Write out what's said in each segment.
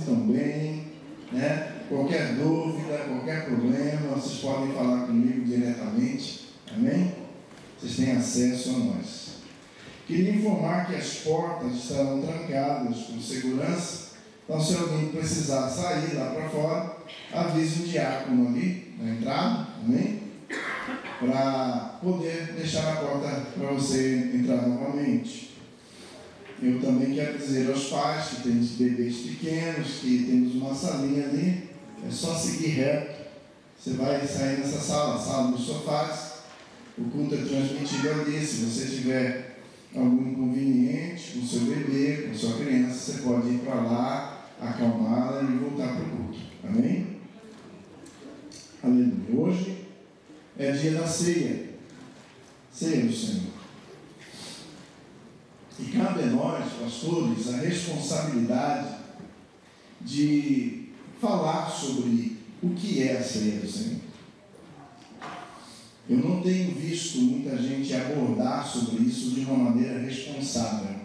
Também, né? Qualquer dúvida, qualquer problema, vocês podem falar comigo diretamente, amém? Vocês têm acesso a nós. Queria informar que as portas estarão trancadas com segurança, então se alguém precisar sair lá para fora, avise o diácono ali na entrada, amém? Para poder deixar a porta para você entrar novamente. Eu também quero dizer aos pais que temos bebês pequenos, que temos uma salinha ali, é só seguir reto. Você vai sair nessa sala, a sala dos sofás. O culto é transmitido ali. Se você tiver algum inconveniente com o seu bebê, com a sua criança, você pode ir para lá, acalmá-la e voltar para o culto. Amém? Aleluia. Hoje é dia da ceia. Ceia do Senhor. E cabe a nós, pastores, a responsabilidade de falar sobre o que é a ceia do Senhor. Eu não tenho visto muita gente abordar sobre isso de uma maneira responsável.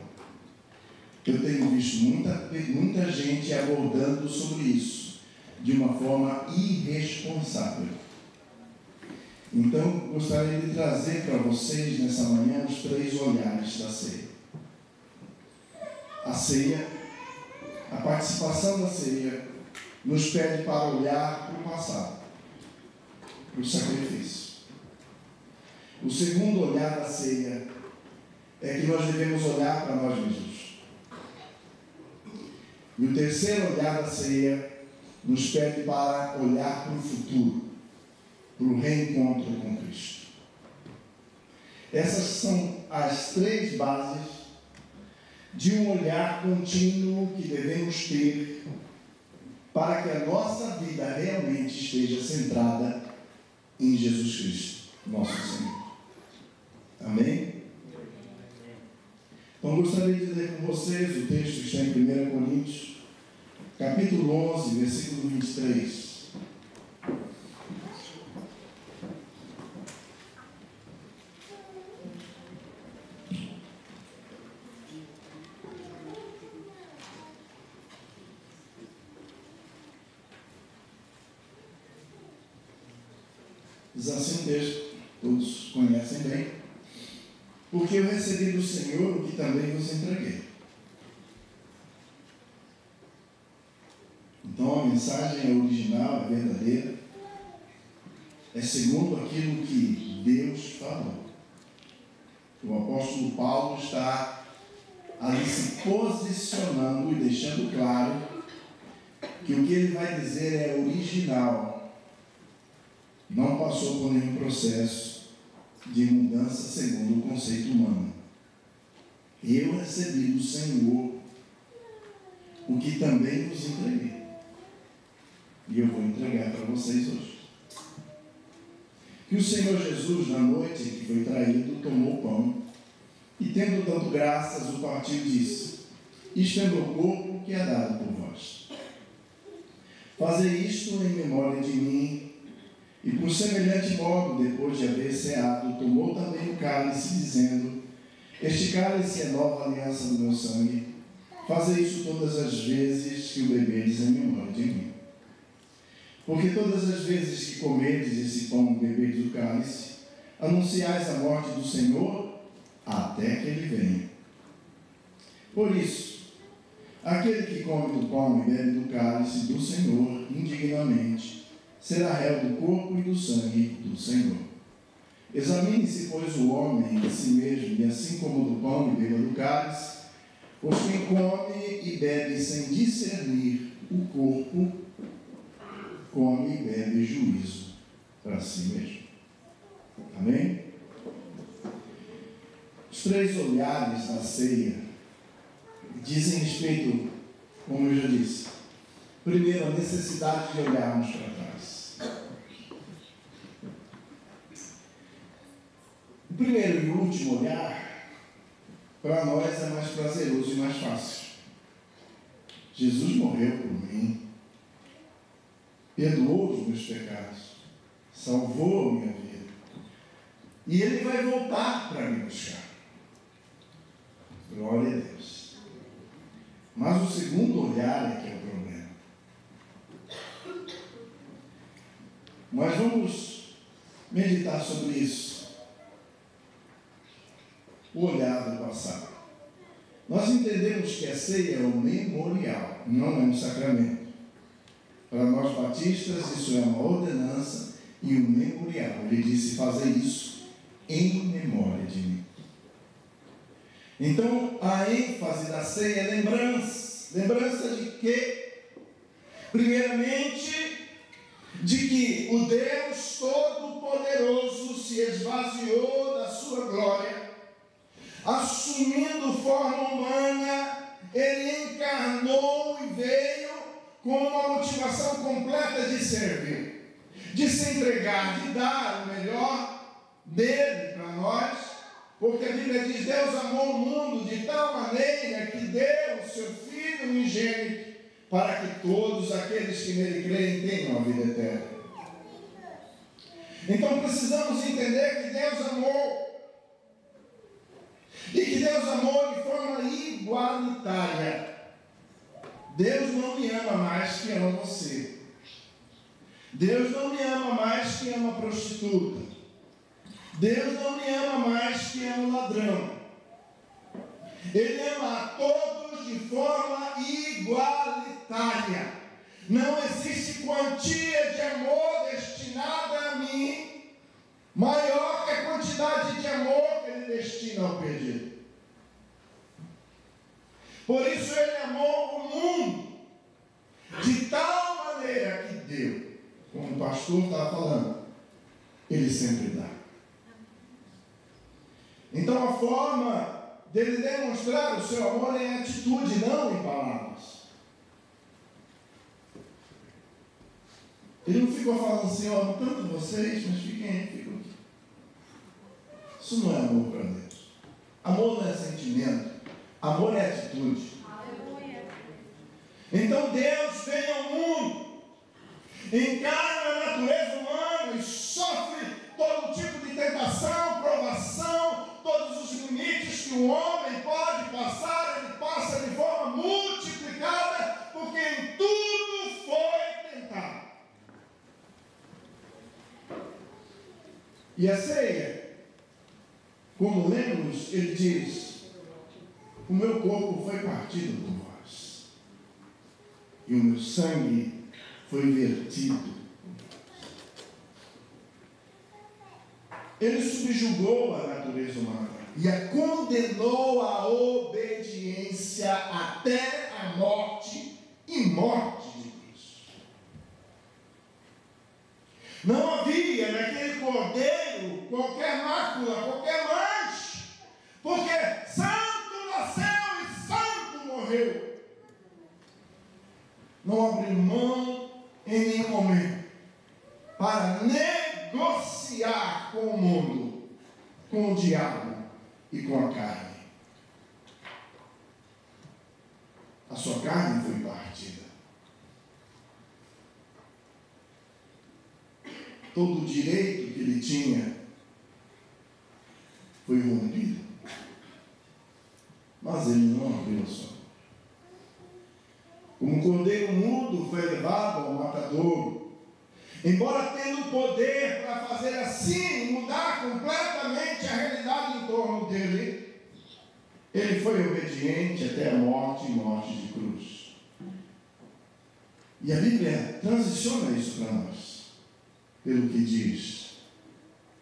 Eu tenho visto muita gente abordando sobre isso de uma forma irresponsável. Então, gostaria de trazer para vocês nessa manhã os 3 olhares da ceia. A ceia, a participação da ceia, nos pede para olhar para o passado, para o sacrifício. O segundo olhar da ceia é que nós devemos olhar para nós mesmos. E o terceiro olhar da ceia nos pede para olhar para o futuro, para o reencontro com Cristo. Essas são as 3 bases de um olhar contínuo que devemos ter para que a nossa vida realmente esteja centrada em Jesus Cristo, nosso Senhor. Amém? Então gostaria de ler com vocês o texto que está em 1 Coríntios, capítulo 11, versículo 23. Diz assim o texto, todos conhecem bem. Porque eu recebi do Senhor o que também vos entreguei. Então a mensagem é original, é verdadeira, é segundo aquilo que Deus falou. O apóstolo Paulo está ali se posicionando e deixando claro que o que ele vai dizer é original. Não passou por nenhum processo de mudança segundo o conceito humano. Eu recebi do Senhor o que também vos entreguei. E eu vou entregar para vocês hoje. Que o Senhor Jesus, na noite em que foi traído, tomou o pão e, tendo dado graças, o partiu e disse: isto é meu corpo que é dado por vós. Fazei isto em memória de mim. E por semelhante modo, depois de haver ceado, tomou também o cálice, dizendo: este cálice é nova aliança do meu sangue. Fazei isso todas as vezes que o bebedes em memória de mim. Porque todas as vezes que comerdes esse pão e bebedes o cálice, anunciais a morte do Senhor até que Ele venha. Por isso, aquele que come do pão e bebe do cálice do Senhor indignamente, será réu do corpo e do sangue do Senhor. Examine-se, pois, o homem a si mesmo, e assim como do pão e beba do cálice, pois quem come e bebe sem discernir o corpo, come e bebe juízo para si mesmo. Amém? Os 3 olhares da ceia dizem respeito, como eu já disse, primeiro, a necessidade de olharmos para trás. O primeiro e o último olhar, para nós, é mais prazeroso e mais fácil. Jesus morreu por mim, perdoou os meus pecados, salvou a minha vida, e Ele vai voltar para me buscar. Glória a Deus. Mas o segundo olhar é que é o problema. Nós vamos meditar sobre isso. O olhar do passado. Nós entendemos que a ceia é um memorial, não é um sacramento. Para nós batistas, isso é uma ordenança e um memorial. Ele disse: fazer isso em memória de mim. Então, a ênfase da ceia é lembrança. Lembrança de quê? Primeiramente, de que o Deus Todo-Poderoso se esvaziou da sua glória, assumindo forma humana, ele encarnou e veio com uma motivação completa de servir, de se entregar, de dar o melhor dele para nós, porque a Bíblia diz: Deus amou o mundo de tal maneira que deu o seu Filho unigênito, para que todos aqueles que nele creem tenham a vida eterna. Então precisamos entender que Deus amou, e que Deus amou de forma igualitária. Deus não me ama mais que ama você. Deus não me ama mais que ama a prostituta. Deus não me ama mais que ama o ladrão. Ele ama a todos de forma igualitária. Não existe quantia de amor destinada a mim maior que a quantidade de amor que ele destina ao perdido. Por isso ele amou o mundo de tal maneira que deu, como o pastor estava falando, ele sempre dá. Então a forma dele demonstrar o seu amor é em atitude, não em palavras. Ele não ficou falando assim: eu amo tanto vocês, mas fiquem aí, ficam aqui. Isso não é amor para Deus. Amor não é sentimento, amor é atitude. Então Deus vem ao mundo, encarna a natureza humana e sofre todo tipo de tentação, provação, todos os limites que o homem pode passar, ele passa de forma multiplicada, porque em tudo foi tentado. E a ceia, como lemos, ele diz: o meu corpo foi partido por vós, e o meu sangue foi vertido por vós. Ele subjugou a natureza humana e a condenou à obediência até a morte e morte de Cristo. Não havia naquele cordeiro qualquer mácula, qualquer mancha, porque santo nasceu e santo morreu. Não abriu mão em nenhum momento para negociar com o mundo, com o diabo e com a carne. A sua carne foi partida. Todo o direito que ele tinha foi rompido. Mas ele não abriu a sua boca. Como um cordeiro mudo foi levado ao matadouro, embora tendo poder para fazer assim, mudar completamente a realidade em torno dele, ele foi obediente até a morte e morte de cruz. E a Bíblia transiciona isso para nós, pelo que diz: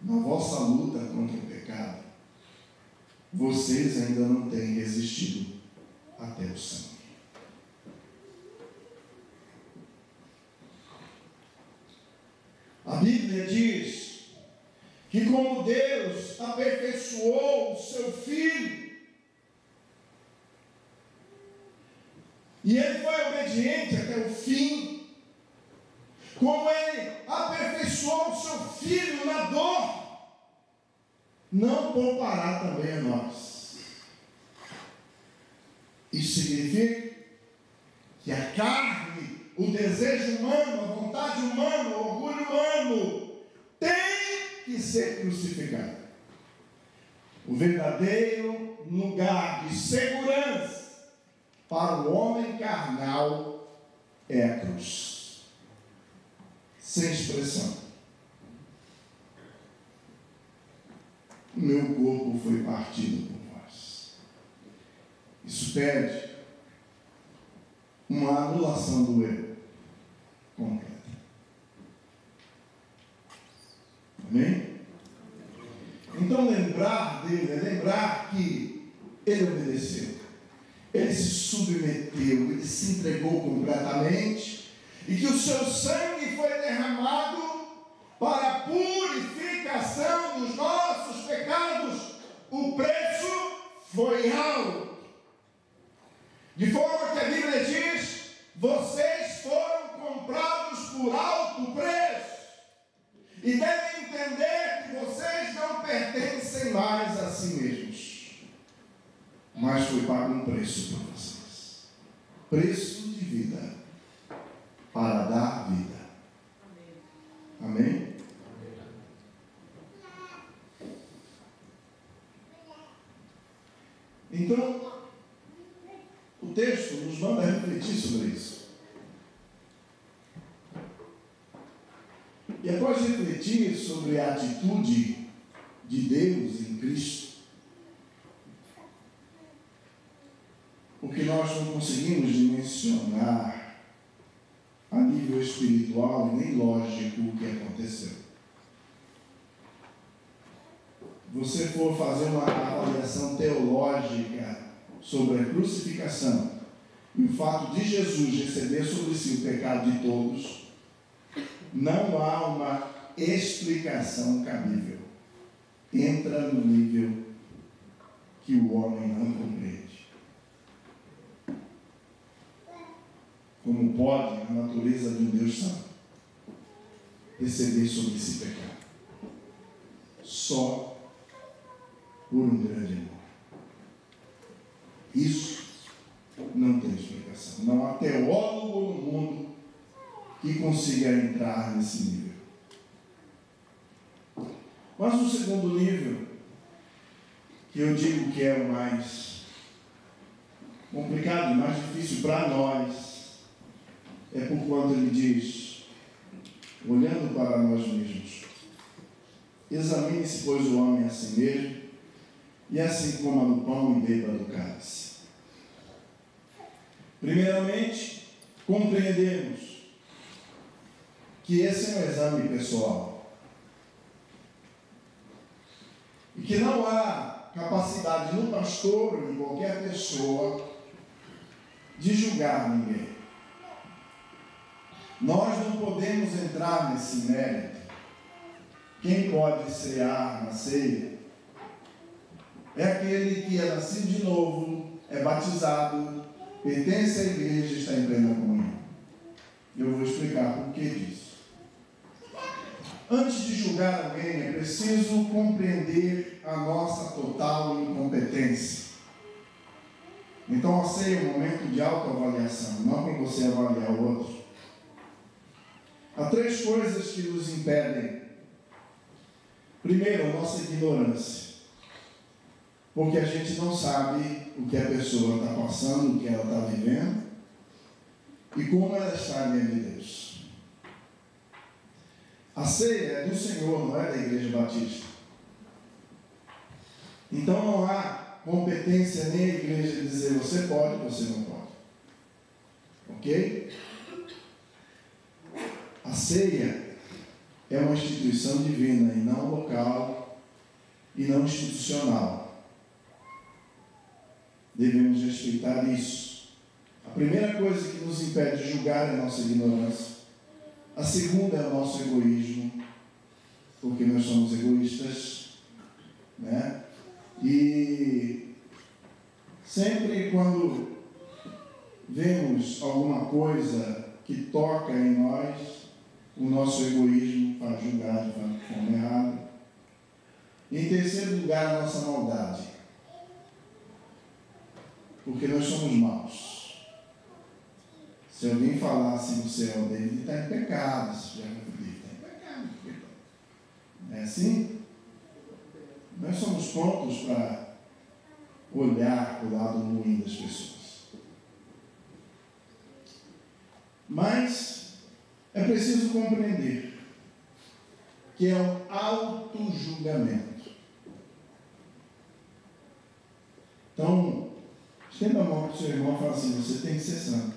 na vossa luta contra o pecado, vocês ainda não têm resistido até o sangue. A Bíblia diz que como Deus aperfeiçoou o seu Filho, e ele foi obediente até o fim, como ele aperfeiçoou o seu Filho na dor, não poupará também a nós. Isso significa que a carne, o desejo humano, a vontade humana, o orgulho humano, tem que ser crucificado. O verdadeiro lugar de segurança para o homem carnal é a cruz. Sem expressão. o meu corpo foi partido por vós. Isso pede uma anulação do eu completa. Amém? Então lembrar dele é lembrar que ele obedeceu, ele se submeteu, ele se entregou completamente e que o seu sangue foi derramado para a purificação dos nossos pecados. O preço foi alto, de forma que a Bíblia diz: vocês foram comprados por alto preço. E devem entender que vocês não pertencem mais a si mesmos, mas foi pago um preço por vocês. Preço de vida, para dar vida. Amém? Então, o texto nos manda refletir sobre isso. E após refletir sobre a atitude de Deus em Cristo, o que nós não conseguimos dimensionar a nível espiritual e nem lógico o que aconteceu. Você for fazer uma avaliação teológica sobre a crucificação e o fato de Jesus receber sobre si o pecado de todos, não há uma explicação cabível. Entra no nível que o homem não compreende. Como pode a natureza de um Deus santo receber sobre si pecado? Só por um grande amor. Isso não tem explicação. Não há teólogo no mundo que consiga entrar nesse nível. Mas o segundo nível, que eu digo que é o mais complicado e mais difícil para nós, é por quanto ele diz, olhando para nós mesmos: examine-se, pois, o homem a si mesmo, e assim coma do pão e beba do cálice. Primeiramente, compreendemos que esse é um exame pessoal e que não há capacidade no pastor ou em qualquer pessoa de julgar ninguém. Nós não podemos entrar nesse mérito. Quem pode cear na ceia é aquele que é nascido de novo, é batizado, pertence à igreja e está em plena comunhão. Eu vou explicar por que disso. Antes de julgar alguém, é preciso compreender a nossa total incompetência. Então, a ceia é um momento de autoavaliação, não para você avaliar o outro. Há 3 coisas que nos impedem. Primeiro, a nossa ignorância. Porque a gente não sabe o que a pessoa está passando, o que ela está vivendo e como ela está diante de Deus. A ceia é do Senhor, não é da Igreja Batista. Então não há competência nem a igreja dizer você pode, você não pode. Ok? A ceia é uma instituição divina e não local e não institucional. Devemos respeitar isso. A primeira coisa que nos impede de julgar é a nossa ignorância. A segunda é o nosso egoísmo, porque nós somos egoístas, né? E sempre quando vemos alguma coisa que toca em nós, o nosso egoísmo faz julgar de forma errada. E em terceiro lugar, a nossa maldade, porque nós somos maus. Se alguém falasse no céu dele, ele está em pecado, se já ele está em pecado. Não é assim? Nós somos prontos para olhar para o lado ruim das pessoas. Mas é preciso compreender que é um auto-julgamento. Então, estenda a mão para o seu irmão e fala assim: você tem que ser santo.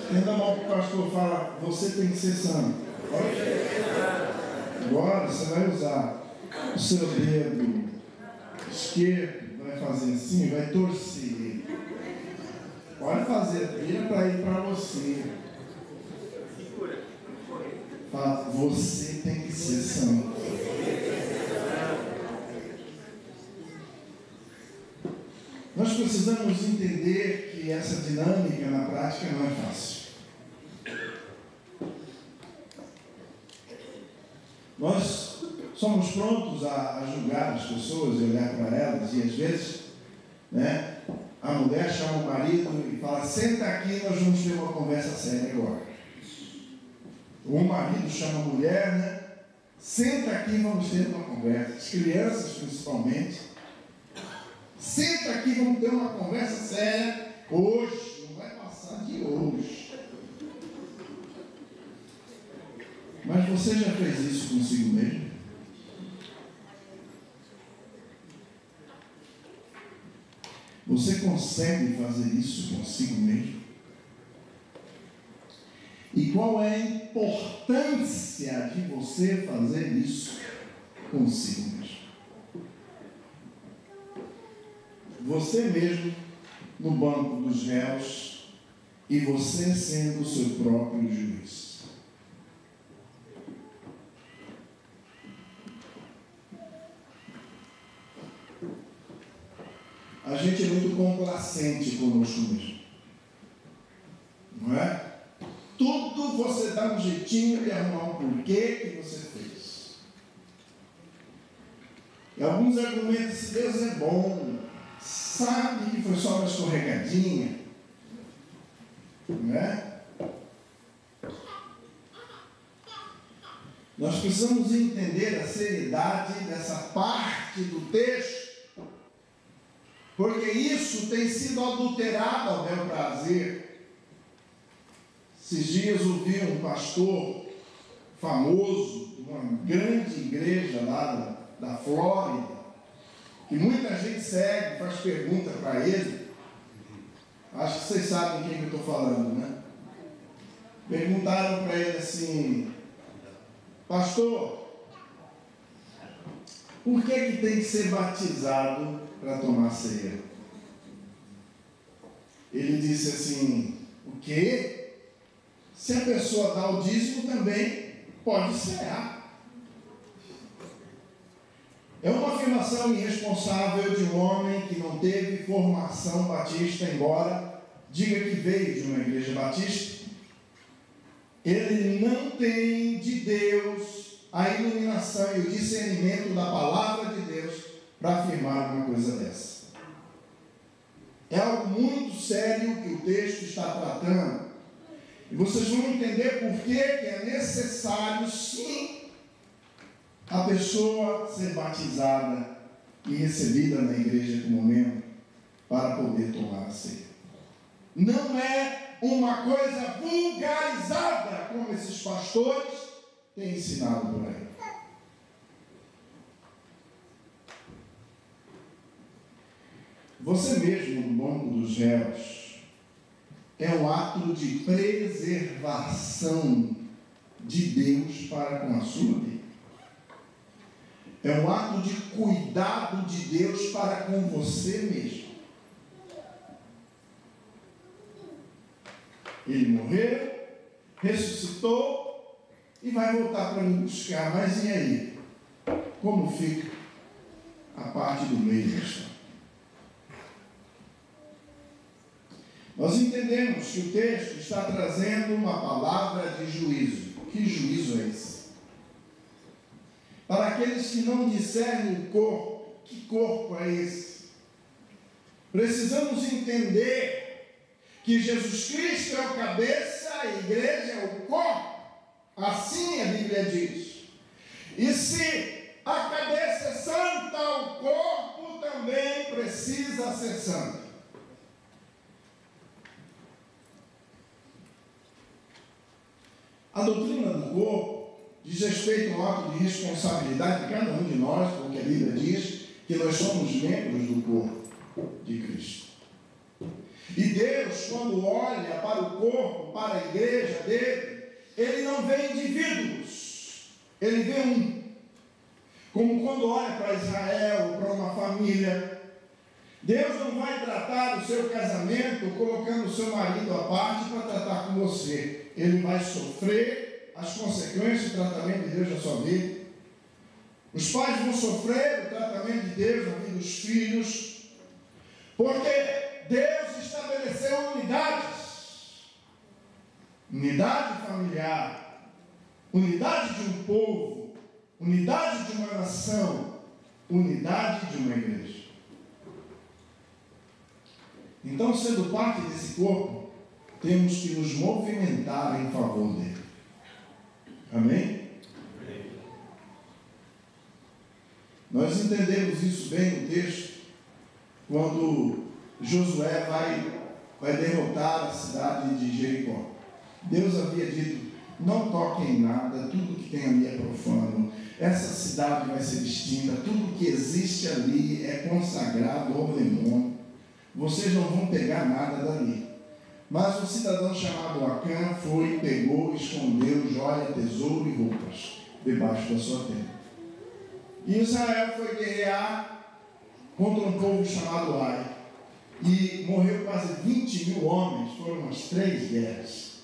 Estenda a mão para o pastor e fala: você tem que ser santo. Agora você vai usar o seu dedo esquerdo, vai fazer assim, vai torcer. Pode fazer, vira para ir para você. Fala: você tem que ser santo. Nós precisamos entender que essa dinâmica na prática não é fácil. Nós somos prontos a julgar as pessoas e olhar para elas, e às vezes, né, a mulher chama o marido e fala: senta aqui, nós vamos ter uma conversa séria agora. Ou o marido chama a mulher, né? Senta aqui, vamos ter uma conversa. As crianças, principalmente. Senta aqui, vamos ter uma conversa séria hoje. Não vai passar de hoje. Mas você já fez isso consigo mesmo? Você consegue fazer isso consigo mesmo? E qual é a importância de você fazer isso consigo mesmo? Você mesmo no banco dos réus e você sendo o seu próprio juiz. A gente é muito complacente conosco mesmo, não é? Tudo você dá um jeitinho de arrumar um porquê que você fez. E alguns argumentos: se Deus é bom, sabe que foi só uma escorregadinha, não é? Nós precisamos entender a seriedade dessa parte do texto, porque isso tem sido adulterado ao meu prazer. Esses dias ouvi um pastor famoso de uma grande igreja lá da Flórida, que muita gente segue, faz pergunta para ele. Acho que vocês sabem quem que eu estou falando, né? Perguntaram para ele assim: pastor, por que tem que ser batizado para tomar ceia? Ele disse assim: o quê? Se a pessoa dá o dízimo também pode cear. É uma afirmação irresponsável de um homem que não teve formação batista, embora diga que veio de uma igreja batista. Ele não tem de Deus a iluminação e o discernimento da palavra de Deus para afirmar uma coisa dessa. É algo muito sério que o texto está tratando. E vocês vão entender por que é necessário, sim, a pessoa ser batizada e recebida na igreja como membro para poder tomar a ceia. Não é uma coisa vulgarizada como esses pastores têm ensinado por aí. Você mesmo, no banco dos réus, é um ato de preservação de Deus para com a sua vida. É um ato de cuidado de Deus para com você mesmo. Ele morreu, ressuscitou e vai voltar para me buscar. Mas e aí? Como fica a parte do meio da história? Nós entendemos que o texto está trazendo uma palavra de juízo. Que juízo é esse? Para aqueles que não discernem o corpo, que corpo é esse? Precisamos entender que Jesus Cristo é o cabeça, a igreja é o corpo. Assim a Bíblia diz. E se a cabeça é santa, o corpo também precisa ser santo. A doutrina do corpo diz respeito ao ato de responsabilidade de cada um de nós, porque a Bíblia diz que nós somos membros do corpo de Cristo. E Deus, quando olha para o corpo, para a igreja dele, ele não vê indivíduos, ele vê um. Como quando olha para Israel, para uma família, Deus não vai tratar o seu casamento colocando o seu marido à parte para tratar com você. Ele vai sofrer as consequências do tratamento de Deus na sua vida. Os pais vão sofrer o tratamento de Deus na vida dos filhos, porque Deus estabeleceu unidade familiar, unidade de um povo, unidade de uma nação, unidade de uma igreja. Então, sendo parte desse corpo, temos que nos movimentar em favor dele. Amém? Nós entendemos isso bem no texto, quando Josué vai derrotar a cidade de Jericó. Deus havia dito: não toquem em nada, tudo que tem ali é profano, essa cidade vai ser extinta, tudo que existe ali é consagrado ao demônio, vocês não vão pegar nada dali. Mas um cidadão chamado Acã foi, pegou, escondeu joia, tesouro e roupas debaixo da sua tenda. E Israel foi guerrear contra um povo chamado Ai, e morreu quase 20.000 homens, foram umas 3 guerras.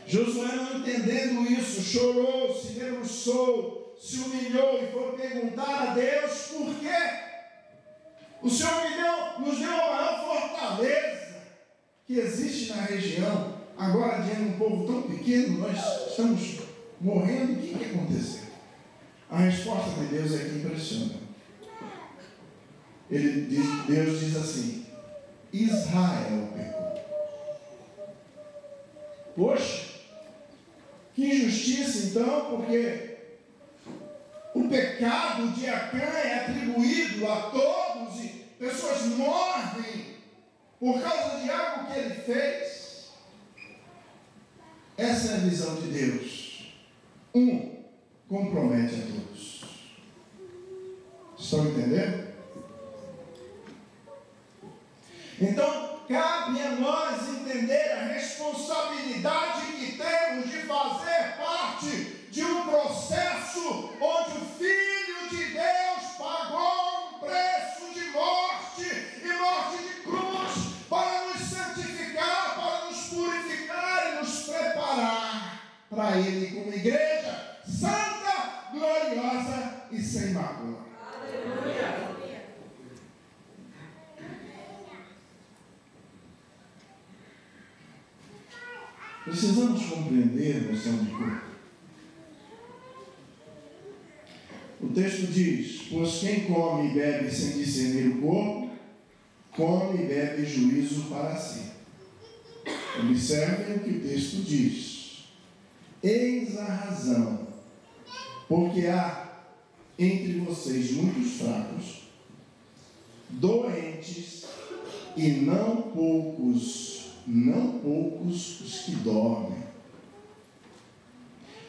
Josué, não entendendo isso, chorou, se debruçou, se humilhou e foi perguntar a Deus por quê. O Senhor nos deu a maior fortaleza que existe na região. Agora, diante de um povo tão pequeno, nós estamos morrendo. O que aconteceu? A resposta de Deus é que impressiona. Deus diz assim: Israel pecou. Poxa, que injustiça então, porque o pecado de Acã é atribuído a todos e pessoas morrem por causa de algo que ele fez. Essa é a visão de Deus. Compromete a todos. Estão entendendo? Então, cabe a nós entender a responsabilidade que temos de fazer parte de um processo onde o Filho de Deus pagou um preço de morte e morte de cruz para nos santificar, para nos purificar e nos preparar para Ele como igreja santa, gloriosa e sem mácula. Aleluia! Precisamos compreender a noção de corpo. O texto diz: pois quem come e bebe sem discernir o corpo, come e bebe juízo para si. Observem o que o texto diz: eis a razão, porque há entre vocês muitos fracos, doentes e não poucos os que dormem.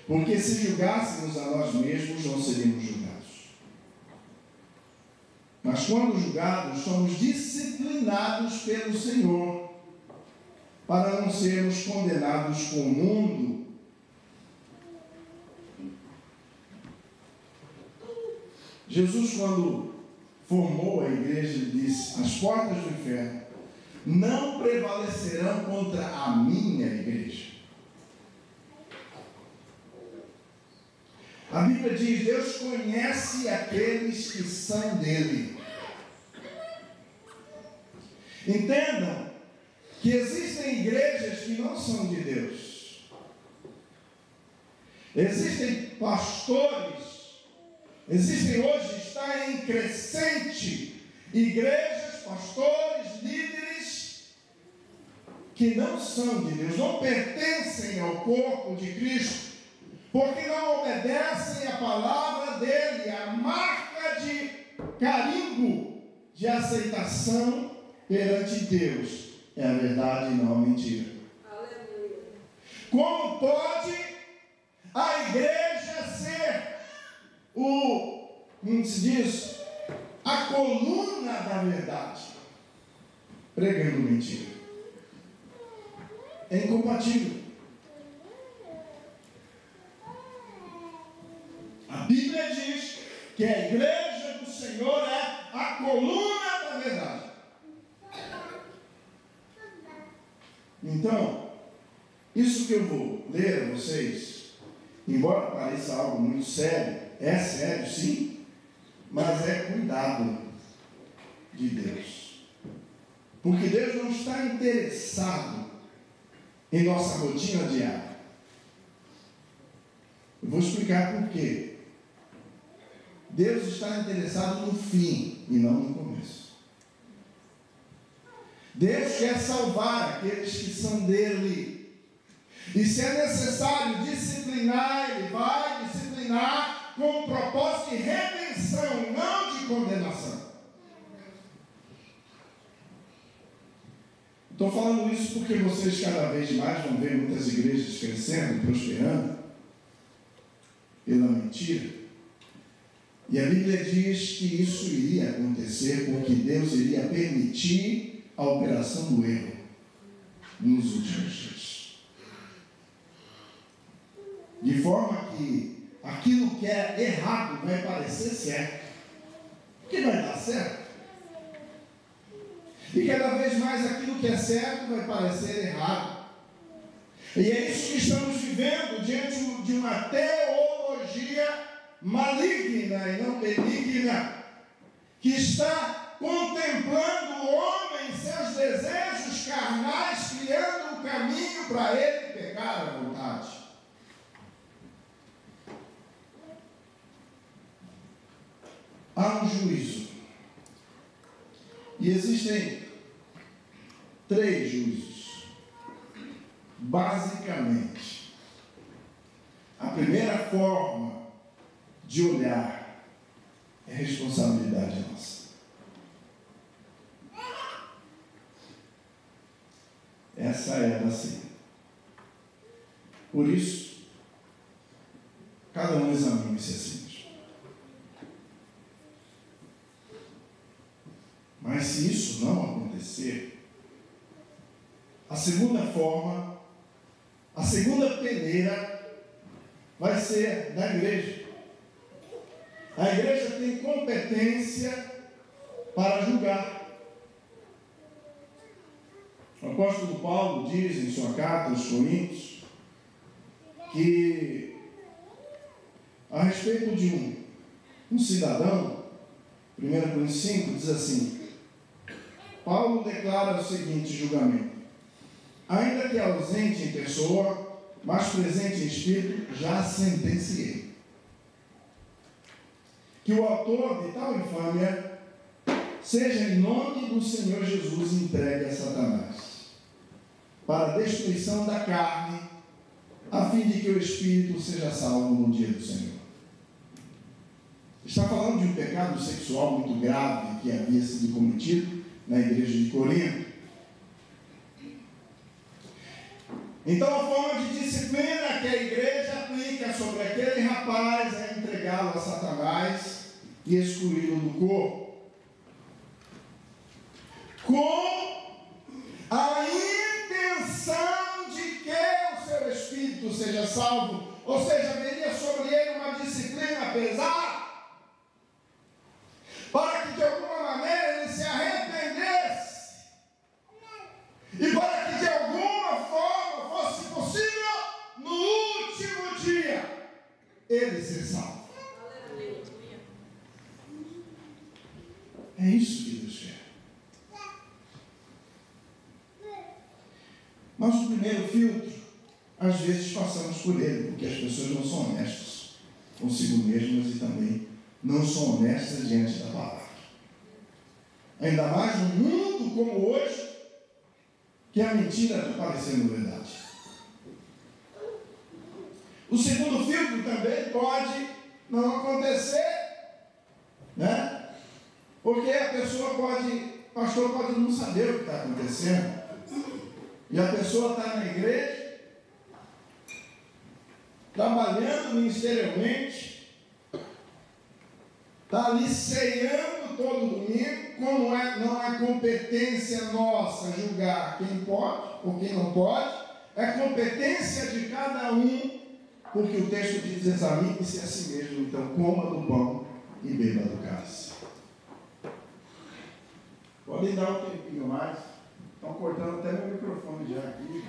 Porque se julgássemos a nós mesmos, não seríamos julgados. Mas quando julgados, somos disciplinados pelo Senhor, para não sermos condenados com o mundo. Jesus, quando formou a igreja, ele disse: as portas do inferno não prevalecerão contra a minha igreja. A Bíblia diz: Deus conhece aqueles que são dele. Entendam que existem igrejas que não são de Deus. Existem pastores, existem hoje, está em crescente, igrejas, pastores, líderes que não são de Deus, não pertencem ao corpo de Cristo, porque não obedecem à palavra dele, a marca de carimbo de aceitação perante Deus é a verdade e não a mentira. Aleluia. Como pode a igreja ser como se diz, a coluna da verdade, pregando mentira. É incompatível. A Bíblia diz que a igreja do Senhor é a coluna da verdade. Então, isso que eu vou ler a vocês, embora pareça algo muito sério, é sério sim, mas é cuidado de Deus. Porque Deus não está interessado em nossa rotina diária. Eu vou explicar por quê. Deus está interessado no fim e não no começo. Deus quer salvar aqueles que são dele. E se é necessário disciplinar, Ele vai disciplinar com o propósito de redenção, não de condenação. Estou falando isso porque vocês cada vez mais vão ver muitas igrejas crescendo, prosperando, pela mentira. E a Bíblia diz que isso iria acontecer porque Deus iria permitir a operação do erro nos últimos dias. De forma que aquilo que é errado vai parecer certo. Que vai dar certo. E cada vez mais aquilo que é certo vai parecer errado. E é isso que estamos vivendo diante de uma teologia maligna e não benigna, que está contemplando o homem, seus desejos carnais, criando um caminho para ele pecar à vontade. Há um juízo. E existem 3 juízos. Basicamente, a primeira forma de olhar é responsabilidade nossa. Essa é a da ceia. Por isso, cada um examine-se a si mesmo. Mas se isso não acontecer, a segunda forma, a segunda peneira vai ser da igreja. A igreja tem competência para julgar. O apóstolo Paulo diz em sua carta aos Coríntios que a respeito de um cidadão, 1 Coríntios 5 diz assim: Paulo declara o seguinte julgamento: ainda que ausente em pessoa, mas presente em espírito, já sentenciei que o autor de tal infâmia seja em nome do Senhor Jesus entregue a Satanás, para a destruição da carne, a fim de que o espírito seja salvo no dia do Senhor. Está falando de um pecado sexual muito grave que havia sido cometido na igreja de Corinto. Então a forma de disciplina que a igreja aplica sobre aquele rapaz é entregá-lo a Satanás e excluí-lo do corpo, com a intenção de que o seu espírito seja salvo, ou seja, viria sobre ele uma disciplina pesada, para que de alguma maneira ele se arrependesse e para que de alguma forma fosse possível no último dia ele ser salvo. É isso que Deus quer. Mas o primeiro filtro, às vezes passamos por ele, porque as pessoas não são honestas consigo mesmas e também não são honestas diante da palavra. Ainda mais num mundo como hoje, que a mentira está parecendo verdade. O segundo filtro também pode não acontecer, né? Porque a pessoa pastor pode não saber o que está acontecendo. E a pessoa está na igreja, trabalhando ministerialmente, está ali ceando todo domingo, como não é competência nossa julgar quem pode ou quem não pode, é competência de cada um, porque o texto diz: examine-se a si mesmo, então coma do pão e beba do cálice. Podem dar um tempinho mais, estão cortando até meu microfone já aqui.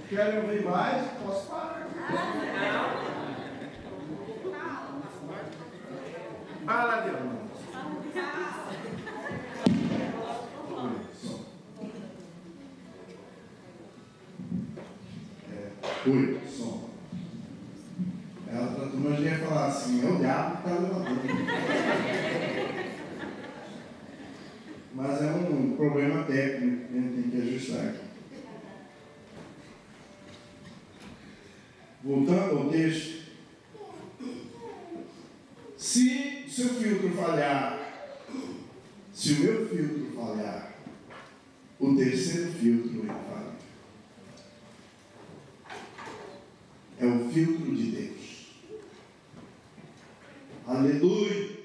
Querem ouvir mais? Posso parar? Fala, Deus. Oi, som. Ela para a turma ia falar assim: é o diabo que está levantando. Mas é um problema técnico que a gente tem que ajustar aqui. Voltando ao texto, se o seu filtro falhar, se o meu filtro falhar, o terceiro filtro ele falha. É o filtro de Deus. Aleluia!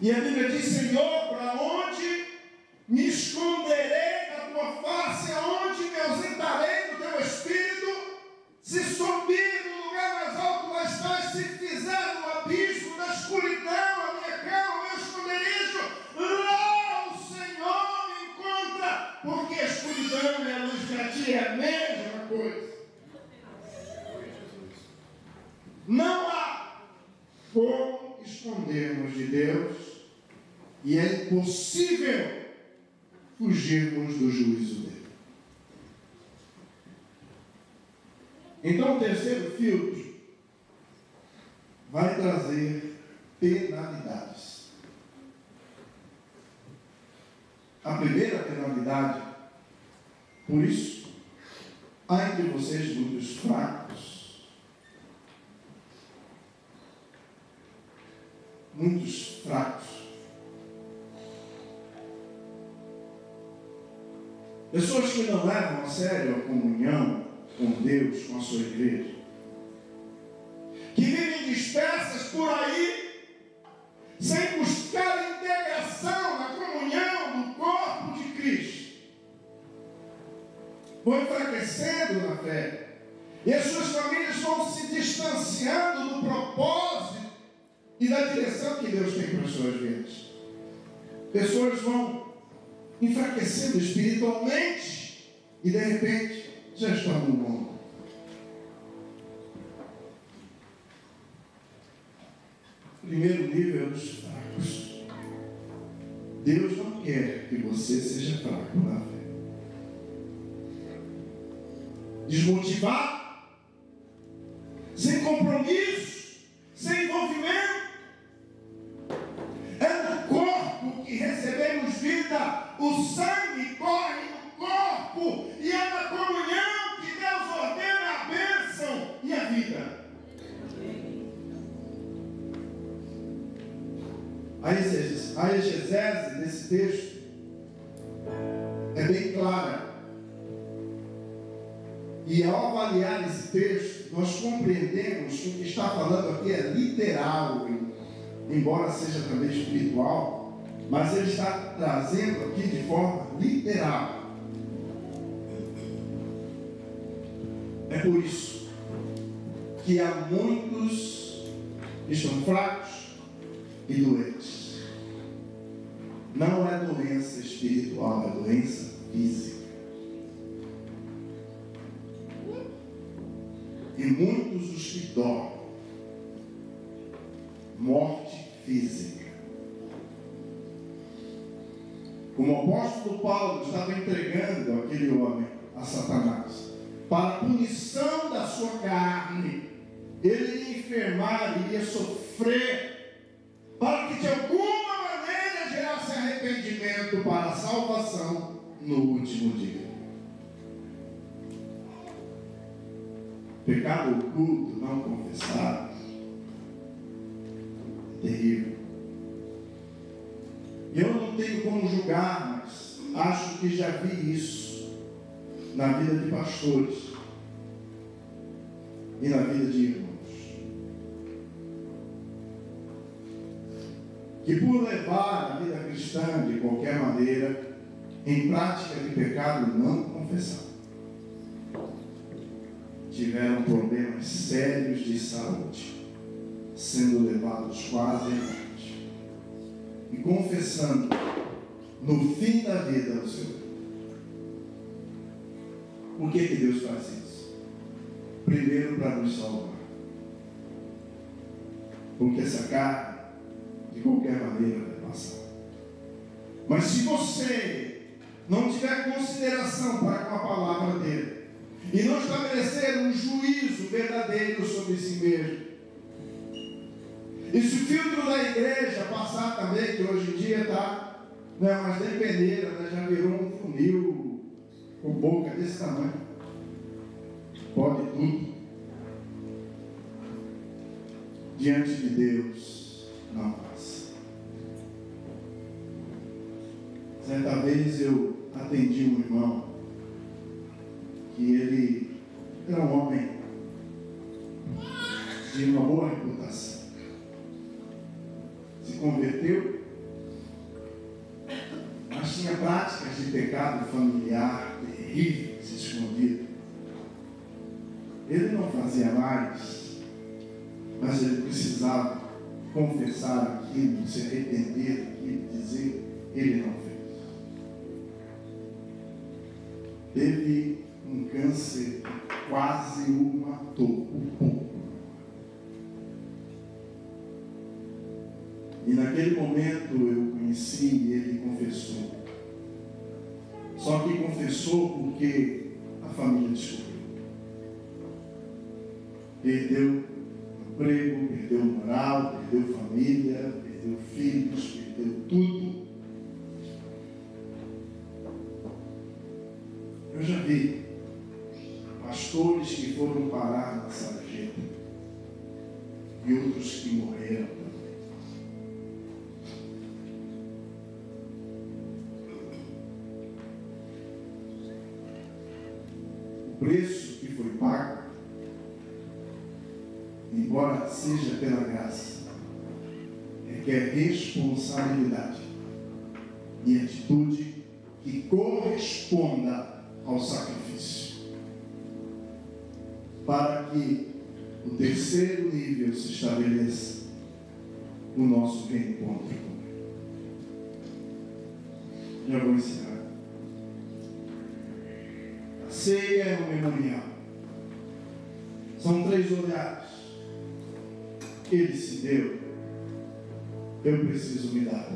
E a Bíblia diz: Senhor, para onde me esconderei da tua face? Aonde me ausentarei do teu Espírito? Se subir no lugar mais alto, lá estás. Se fizer no abismo da escuridão a minha cama, o meu esconderijo, lá o Senhor me encontra, porque a escuridão e a luz para ti é a mesma coisa. Não há como escondermos de Deus, e é impossível fugirmos do juízo dele. Então, o terceiro filtro vai trazer penalidades. A primeira penalidade: por isso, há entre vocês muitos fracos, muitos fracos. Pessoas que não levam a sério a comunhão com Deus, com a sua igreja, que vivem dispersas por aí, sem buscar integração na comunhão do corpo de Cristo, vão enfraquecendo na fé, e as suas famílias vão se distanciando do propósito e da direção que Deus tem para as suas vidas. Pessoas vão enfraquecendo espiritualmente e de repente já estão no mundo. Primeiro nível dos fracos. Deus não quer que você seja fraco na fé. Desmotivado, sem compromisso, sem envolvimento. É no corpo que recebemos vida. O sangue corre no corpo e é na comunhão que Deus ordena a bênção e a vida. A exegese desse texto é bem clara. E ao avaliar esse texto, nós compreendemos que o que está falando aqui é literal, embora seja também espiritual, mas ele está trazendo aqui de forma literal. É por isso que há muitos que estão fracos e doentes. Não é doença espiritual, é doença física. E muitos os que dormem. Morte física. Como o apóstolo Paulo estava entregando aquele homem a Satanás, para a punição da sua carne, ele iria enfermar, iria sofrer, para que de alguma maneira gerasse arrependimento para a salvação no último dia. Pecado oculto, não confessado, é terrível. E eu não tenho como julgar, mas acho que já vi isso na vida de pastores. e na vida de irmãos. Que por levar a vida cristã de qualquer maneira em prática de pecado não confessado, tiveram problemas sérios de saúde, sendo levados quase à morte, e confessando no fim da vida ao Senhor. Por que Deus faz isso? Primeiro, para nos salvar. Porque essa carne, de qualquer maneira, vai passar. Mas se você não tiver consideração para com a palavra dele, e não estabelecer um juízo verdadeiro sobre si mesmo, e se o filtro da igreja passar também, que hoje em dia está, não é mais nem peneira, né? Já virou um funil com boca desse tamanho, pode tudo, diante de Deus não passa. Certa vez eu atendi um irmão que ele era um homem de uma boa reputação, se converteu, mas tinha práticas de pecado familiar terríveis, escondidas. Ele não fazia mais, mas ele precisava confessar aquilo, se arrepender daquilo, dizer, ele não fez. Teve um câncer que quase o matou, o pulmão. E naquele momento eu conheci e ele confessou. Só que confessou porque a família descobriu. Perdeu emprego, perdeu moral, perdeu família, perdeu filhos, perdeu tudo. Eu já vi pastores que foram parar na sarjeta e outros que morreram também. O preço que foi pago, embora seja pela graça, requer responsabilidade e atitude que corresponda ao sacrifício, para que o terceiro nível se estabeleça, o nosso reencontro com Ele. Já vou encerrar. A ceia é um memorial. São 3 olhares. Ele se deu, eu preciso me dar.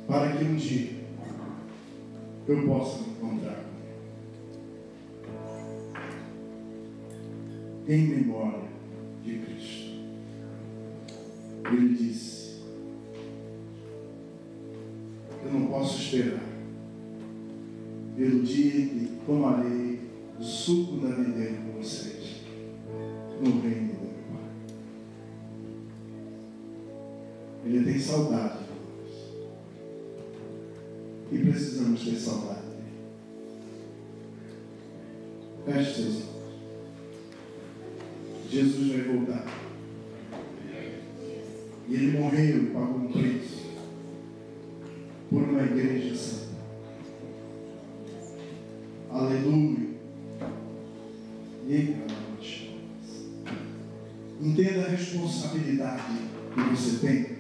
Para que um dia eu possa me encontrar com Ele. Em memória de Cristo. Ele disse, eu não posso esperar pelo dia em que tomarei o suco da videira com vocês no reino do meu Pai. Ele tem saudade de nós e precisamos ter saudade dele. Feche seus olhos. Jesus vai voltar e Ele morreu e pagou um preço por uma igreja santa. Aleluia. Entenda a responsabilidade que você tem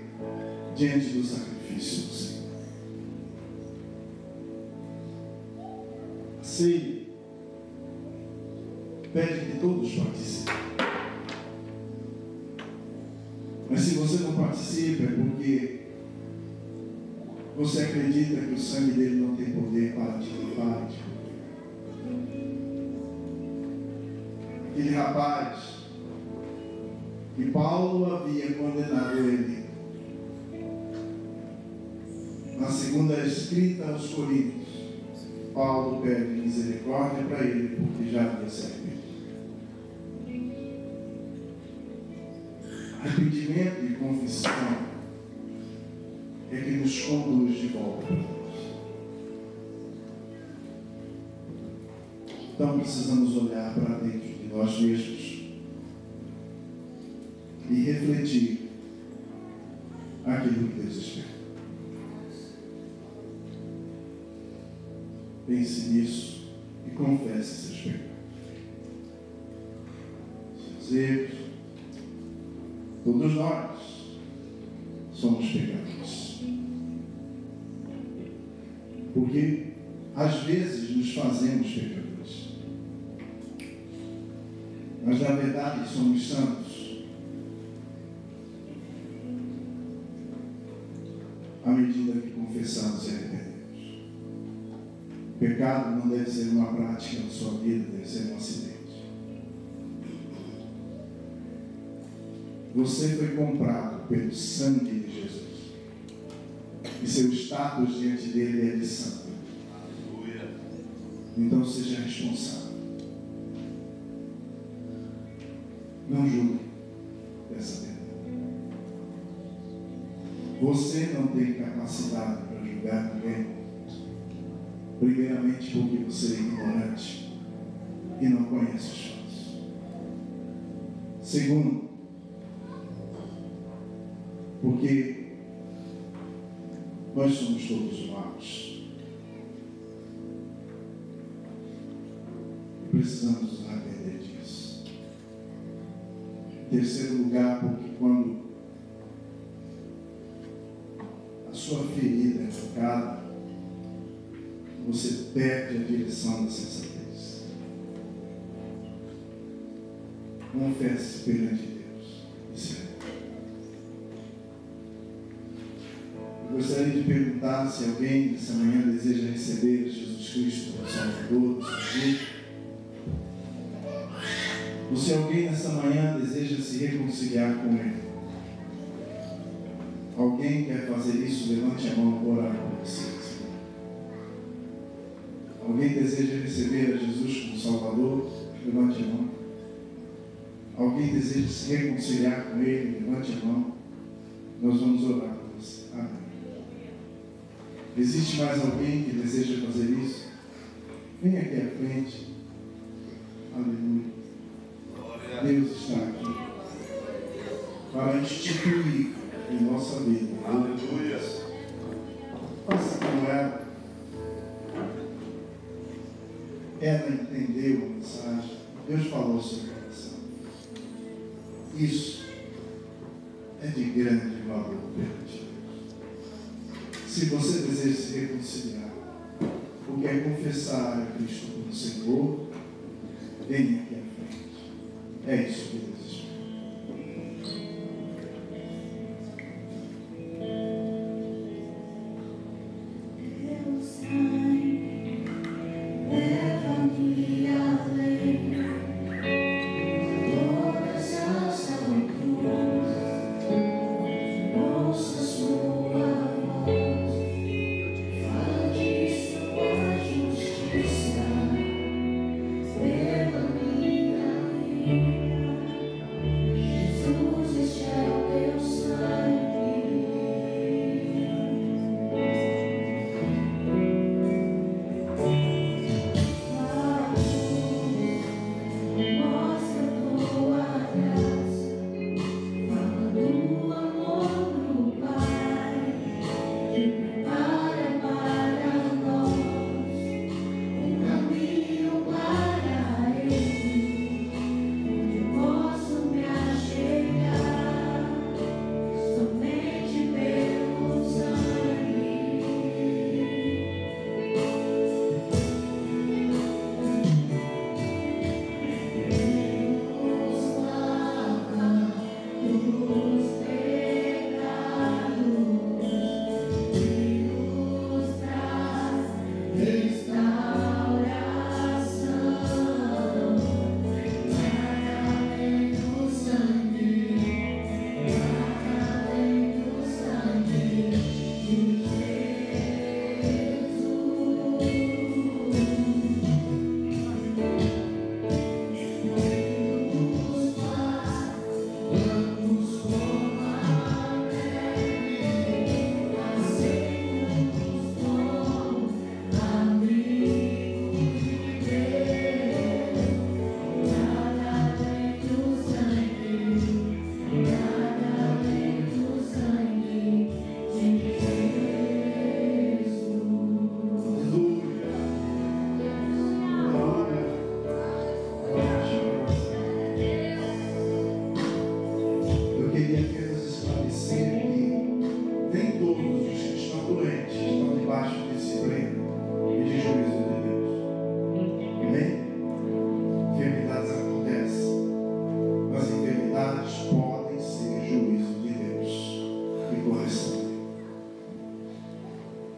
diante do sacrifício do Senhor. Sei, pede que todos participem. Mas se você não participa é porque você acredita que o sangue dele não tem poder para te limpar. Aquele rapaz que Paulo havia condenado ele na segunda escrita aos Coríntios, Paulo pede misericórdia para ele porque já havia se arrependido. Arrependimento e confissão é que nos conduz de volta para Deus. Então precisamos olhar para dentro de nós mesmos e refletir aquilo que Deus espera. Pense nisso e confesse seus pecados, seus erros. Todos nós somos pecadores. Porque às vezes nos fazemos pecadores. Mas na verdade somos santos. À medida que confessamos e arrependemos. O pecado não deve ser uma prática na sua vida, deve ser um acidente. Você foi comprado pelo sangue de Jesus. E seu status diante dele é de santo. Então seja responsável. Não julgue dessa maneira. Você não tem capacidade para julgar ninguém. Primeiramente porque você é ignorante e não conhece os fatos. Segundo, porque nós somos todos humanos. E precisamos nos arrepender disso. Em terceiro lugar, porque quando a sua ferida é tocada, você perde a direção da sensatez. Confesse perante Deus. Isso é. Eu gostaria de perguntar se alguém nessa manhã deseja receber Jesus Cristo como Salvador do seu vida. Ou se alguém nessa manhã deseja se reconciliar com Ele. Alguém quer fazer isso? Levante a mão e orar por vocês. Alguém deseja receber a Jesus como Salvador? Levante a mão. Alguém deseja se reconciliar com Ele? Levante a mão. Nós vamos orar por você. Amém. Existe mais alguém que deseja fazer isso? Venha aqui à frente. Aleluia. Deus está aqui para instituir em nossa vida. Aleluia. Faça como ela. Ela entendeu a mensagem. Deus falou ao seu coração. Isso é de grande valor perante Deus. Se você deseja se reconciliar, ou quer confessar a Cristo como Senhor, venha aqui à frente. É isso que Deus espera. Vamos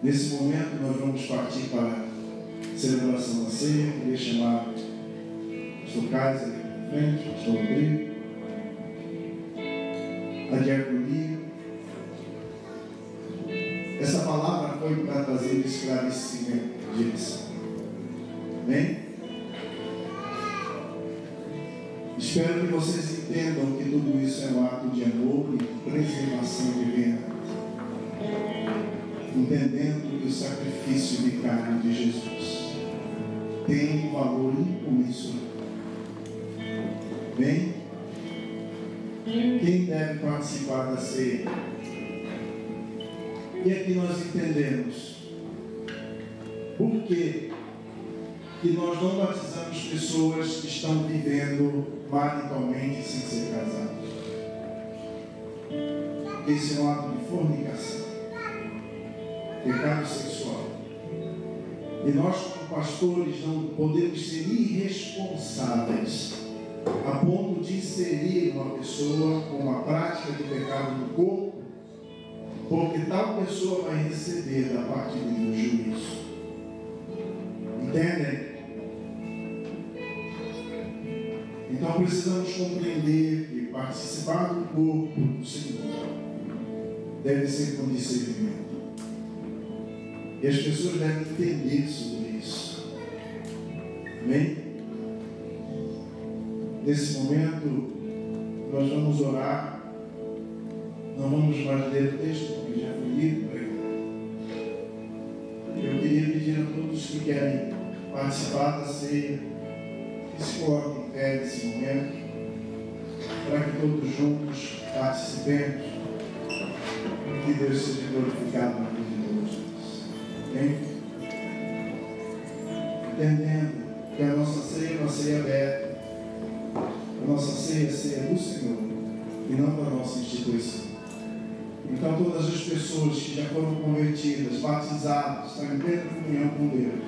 Nesse momento nós vamos partir para a celebração da ceia. Queria chamar o pastor Kaiser aqui na frente, o pastor Rodrigo, a diaconia. Essa palavra foi para trazer esclarecimento de direção. Amém? Espero que vocês entendam que tudo isso é um ato de amor e de preservação divina, entendendo que o sacrifício vicário de Jesus tem um valor incomensurável. Bem, quem deve participar da ceia? E aqui nós entendemos por que nós não batizamos pessoas que estão vivendo maritalmente sem ser casados. Esse é um ato de fornicação, pecado sexual. E nós, como pastores, não podemos ser irresponsáveis a ponto de inserir uma pessoa com uma prática de pecado no corpo, porque tal pessoa vai receber da parte de Deus juízo. Entendem? Então precisamos compreender que participar do corpo do Senhor deve ser com discernimento. E as pessoas devem entender sobre isso. Amém? Nesse momento, nós vamos orar. Não vamos mais ler o texto, que já foi lido para ele. Eu queria pedir a todos que querem participar da ceia, que se coloquem em pé nesse momento, para que todos juntos participemos, e que Deus seja glorificado na vida de todos nós. Amém? Entendendo que a nossa ceia é uma ceia aberta, a nossa ceia é a ceia do Senhor, e não da nossa instituição. Então todas as pessoas que já foram convertidas, batizadas, estão em plena comunhão com Deus,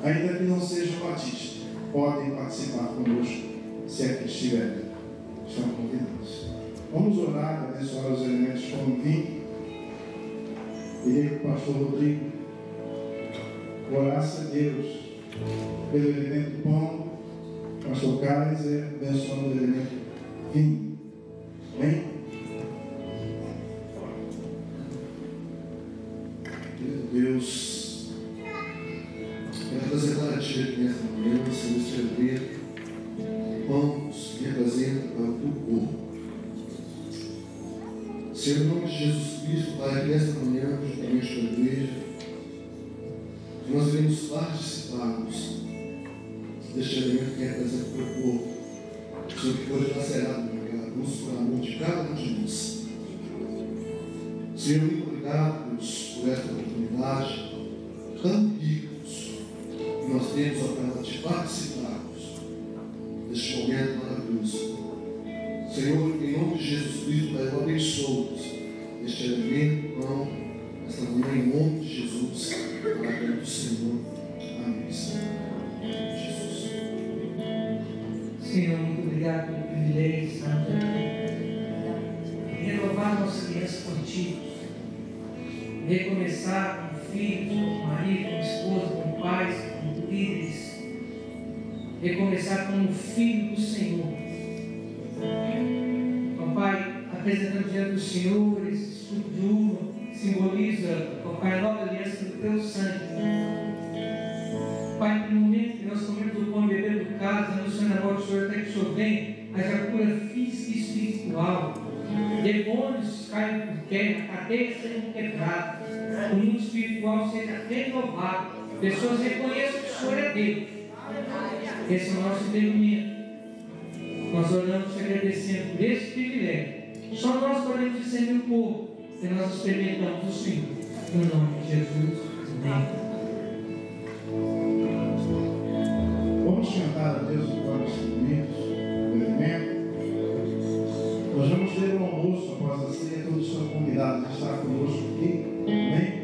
ainda que não sejam batistas, podem participar conosco, se é que estiverem. Estão convidados. Vamos orar, abençoar os elementos com o vinho. Queria que o pastor Rodrigo orasse a Deus pelo elemento pão, pastor Kaiser abençoando o elemento vinho. Amém? Deus, quero apresentar a Ti aqui nesta manhã, Senhor, este elemento, pães que representa para o Teu corpo. Senhor, em nome de Jesus Cristo, Pai, aqui nesta manhã, juntamente com a igreja, nós iremos participarmos deste elemento que representa o Teu corpo, Senhor, que foi lacerado na cruz por amor de cada um de nós. Senhor, muito obrigado, Deus, por esta oportunidade tão ricos que nós temos para te participarmos deste momento maravilhoso. Senhor, em nome de Jesus Cristo, Pai, eu abençoo-nos este elemento, pão, esta manhã, em nome de Jesus, para a glória do Senhor. Amém. Jesus. Senhor, muito obrigado pelo privilégio de estarmos aqui. Renovar nossa aliança contigo. Recomeçar como filhos, como marido, como esposa, como pais, como líderes. Recomeçar como filho do Senhor. Ó Pai, apresentando diante do Senhor esse escudo de uva, simboliza, ó Pai, a nova aliança do Teu sangue. Pai, no momento que nós comemos o pão e bebemos do cálice, anunciando a morte do Senhor até que o Senhor venha, haja cura física e espiritual. Demônios caem por terra, cadeias sejam quebradas, o mundo espiritual seja renovado, pessoas reconheçam que o Senhor é Deus. Esse é o nosso entendimento. Nós oramos e agradecendo por esse privilégio. Só nós podemos discernir um pouco que nós experimentamos o Senhor. No nome de Jesus. Amém. Vamos cantar a Deus os nossos bonitos, o elemento. Nós vamos ter um almoço após a ceia, todos estão convidados a estar conosco aqui. Amém?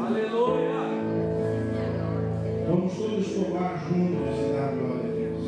Aleluia. Vamos todos louvar juntos e dar glória a Deus.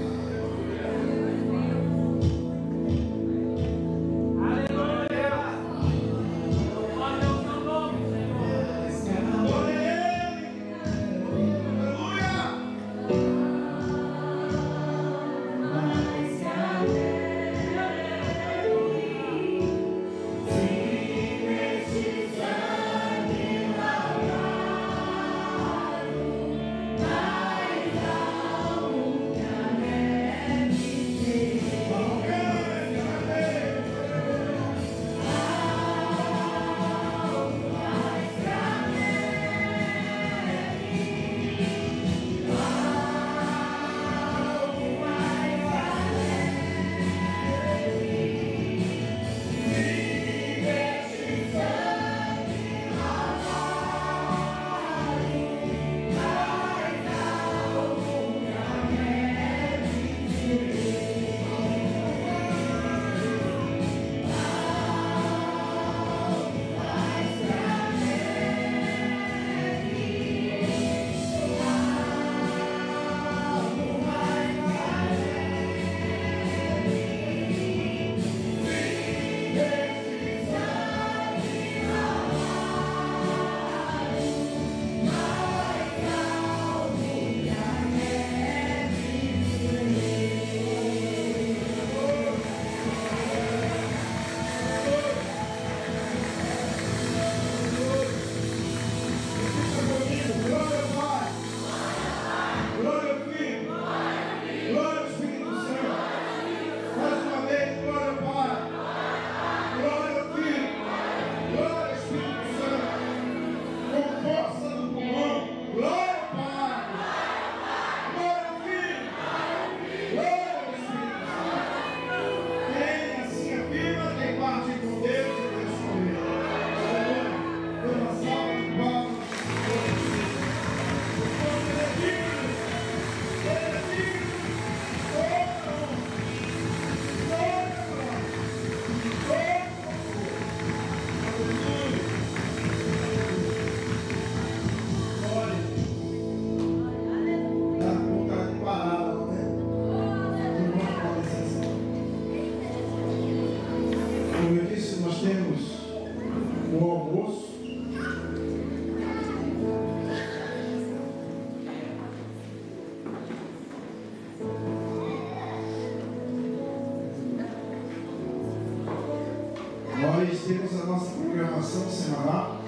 Nós temos a nossa programação semanal.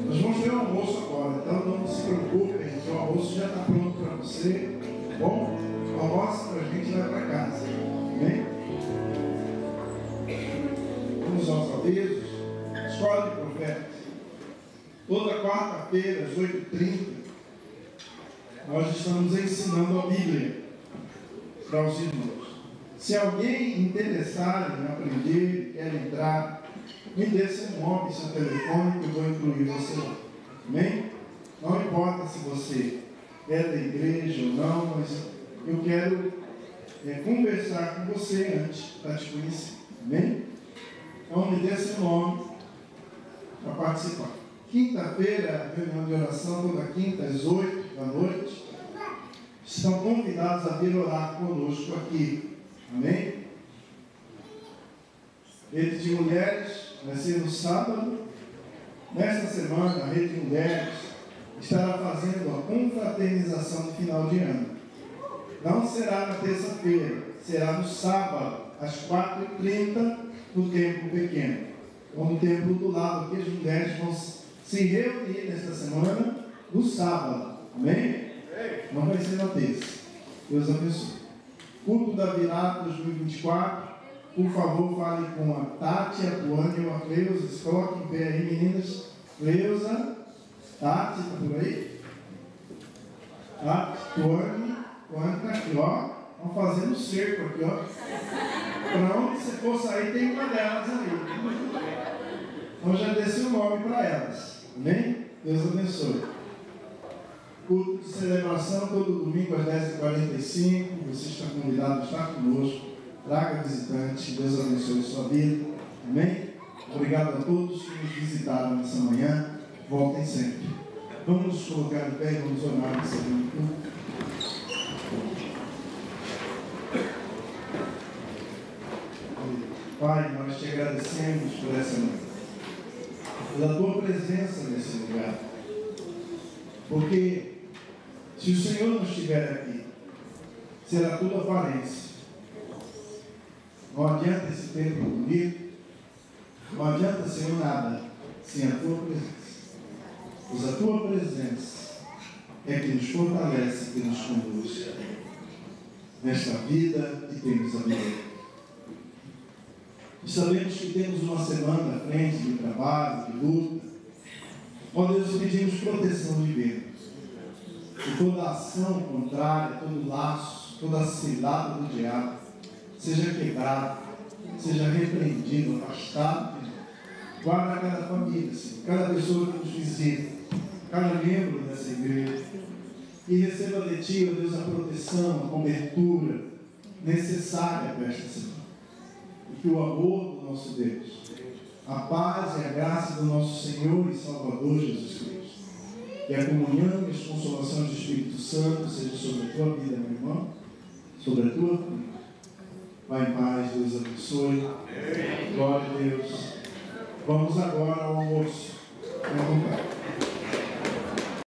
Nós vamos ter um almoço agora, então não se preocupem, o almoço já está pronto para você. Bom, almoça para a gente e vai para casa. Amém? Vamos aos avisos. Escola de Profetas. Toda quarta-feira, às 8h30, nós estamos ensinando a Bíblia para os irmãos. Se alguém interessado em aprender, quer entrar, me dê seu nome, seu telefone, que eu vou incluir você lá. Amém? Não importa se você é da igreja ou não, mas eu quero conversar com você antes para te conhecer. Amém? Então me dê seu nome para participar. Quinta-feira, reunião de oração, toda quinta, às 8h. Estão convidados a vir orar conosco aqui. Amém? Rede de Mulheres vai ser no sábado. Nesta semana, a Rede de Mulheres estará fazendo a confraternização de final de ano. Não será na terça-feira, será no sábado, às 4h30, no templo pequeno. Ou no templo do lado, aqui as mulheres vão se reunir nesta semana, no sábado. Amém? Não vai ser na terça. Deus abençoe. Culto da Virada 2024. Por favor, fale com a Tati, a Tuane ou a Cleusa. Se coloquem em pé aí, meninas. Cleusa, Tati, está por aí? Tati, Tuane está aqui, ó. Vamos fazer um cerco aqui, ó. Para onde você for sair, tem uma delas ali. Então já desci o nome para elas. Amém? Deus abençoe. Culto de celebração todo domingo às 10h45. Você está convidado a estar conosco. Traga visitante. Deus abençoe sua vida. Amém? Obrigado a todos que nos visitaram nessa manhã. Voltem sempre. Vamos nos colocar de pé e vamos orar nesse momento. Pai, nós te agradecemos por essa noite, pela tua presença nesse lugar. Porque se o Senhor não estiver aqui, será tudo aparência. Não adianta esse templo bonito, não adianta, Senhor, nada sem a tua presença. Pois a tua presença é que nos fortalece, que nos conduz nesta vida e temos a vida. E sabemos que temos uma semana à frente de trabalho, de luta. Ó Deus, pedimos proteção divina. Que toda ação contrária, todo laço, toda cilada do diabo seja quebrada, seja repreendido, afastado. Guarda cada família, Senhor, cada pessoa que nos visita, cada membro dessa igreja. E receba de Ti, ó Deus, a proteção, a cobertura necessária para esta semana. E que o amor do nosso Deus, a paz e a graça do nosso Senhor e Salvador Jesus Cristo, que a comunhão e as consolações do Espírito Santo seja sobre a tua vida, meu irmão, sobre a tua família. Vai em paz, Deus abençoe. Glória a Deus. Vamos agora ao almoço. Vamos